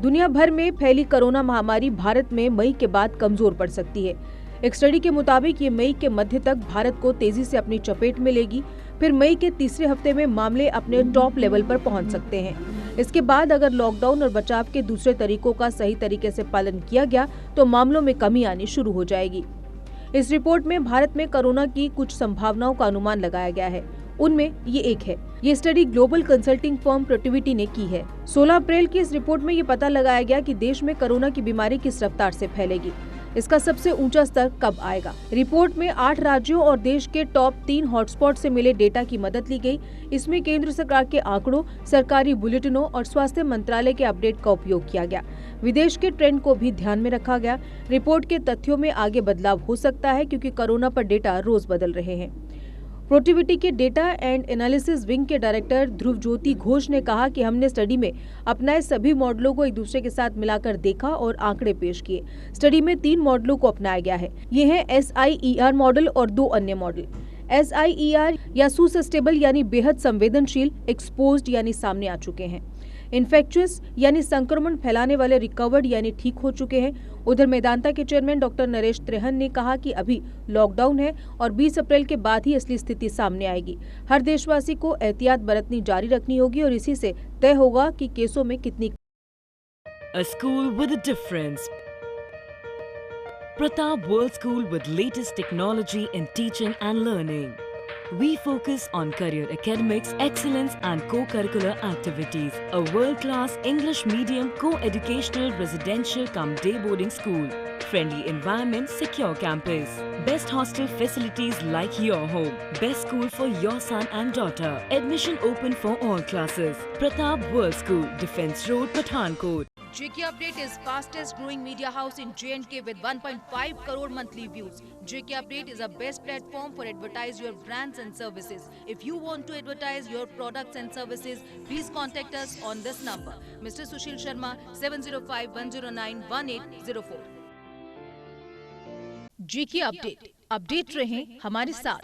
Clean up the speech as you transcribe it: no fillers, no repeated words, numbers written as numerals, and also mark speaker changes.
Speaker 1: दुनिया भर में फैली कोरोना महामारी भारत में मई के बाद कमजोर पड़ सकती है। एक स्टडी के मुताबिक ये मई के मध्य तक भारत को तेजी से अपनी चपेट में लेगी। फिर मई के तीसरे हफ्ते में मामले अपने टॉप लेवल पर पहुंच सकते हैं। इसके बाद अगर लॉकडाउन और बचाव के दूसरे तरीकों का सही तरीके से पालन किया गया तो मामलों में कमी आनी शुरू हो जाएगी। इस रिपोर्ट में भारत में कोरोना की कुछ संभावनाओं का अनुमान लगाया गया है। उनमें ये एक है। ये स्टडी ग्लोबल कंसल्टिंग फर्म प्रोटिविटी ने की है। 16 अप्रैल की इस रिपोर्ट में ये पता लगाया गया कि देश में कोरोना की बीमारी किस रफ्तार से फैलेगी, इसका सबसे ऊंचा स्तर कब आएगा। रिपोर्ट में 8 राज्यों और देश के टॉप 3 हॉटस्पॉट से मिले डेटा की मदद ली गई। इसमें केंद्र सरकार के आंकड़ों, सरकारी बुलेटिनों और स्वास्थ्य मंत्रालय के अपडेट का उपयोग किया गया। विदेश के ट्रेंड को भी ध्यान में रखा गया। रिपोर्ट के तथ्यों में आगे बदलाव हो सकता है क्योंकि कोरोना पर डेटा रोज बदल रहे हैं। प्रोटिविटी के डेटा एंड एनालिसिस विंग के डायरेक्टर ध्रुव ज्योति घोष ने कहा कि हमने स्टडी में अपनाए सभी मॉडलों को एक दूसरे के साथ मिलाकर देखा और आंकड़े पेश किए। स्टडी में 3 मॉडलों को अपनाया गया है। ये हैं SIER मॉडल और 2 अन्य मॉडल। SIER या सुसस्टेबल यानी बेहद संवेदनशील, एक्सपोज्ड यानी सामने आ चुके हैं। इन्फेक्चुअस यानी संक्रमण फैलाने वाले रिकवर्ड यानी ठीक हो चुके हैं। उधर मेदांता के चेयरमैन डॉक्टर नरेश त्रेहन ने कहा कि अभी लॉकडाउन है और 20 अप्रैल के बाद ही असली स्थिति सामने आएगी। हर देशवासी को एहतियात बरतनी जारी रखनी होगी और इसी से तय होगा कि केसों में कितनी।
Speaker 2: A school with a difference. Pratap World School with latest technology in teaching and learning. We focus on career academics, excellence and co-curricular activities. A world-class English medium co-educational residential cum day boarding school. Friendly environment, secure campus. Best hostel facilities like your home. Best school for your son and daughter. Admission open for all classes. Pratap World School, Defence Road, Pathankot.
Speaker 3: JK Update is fastest growing media house in J&K with 1.5 crore monthly views. JK Update is a best platform for advertise your brands and services. If you want to advertise your products and services, please contact us on this number. Mr. Sushil Sharma 705-109-1804. JK Update. Update रहें हमारे साथ।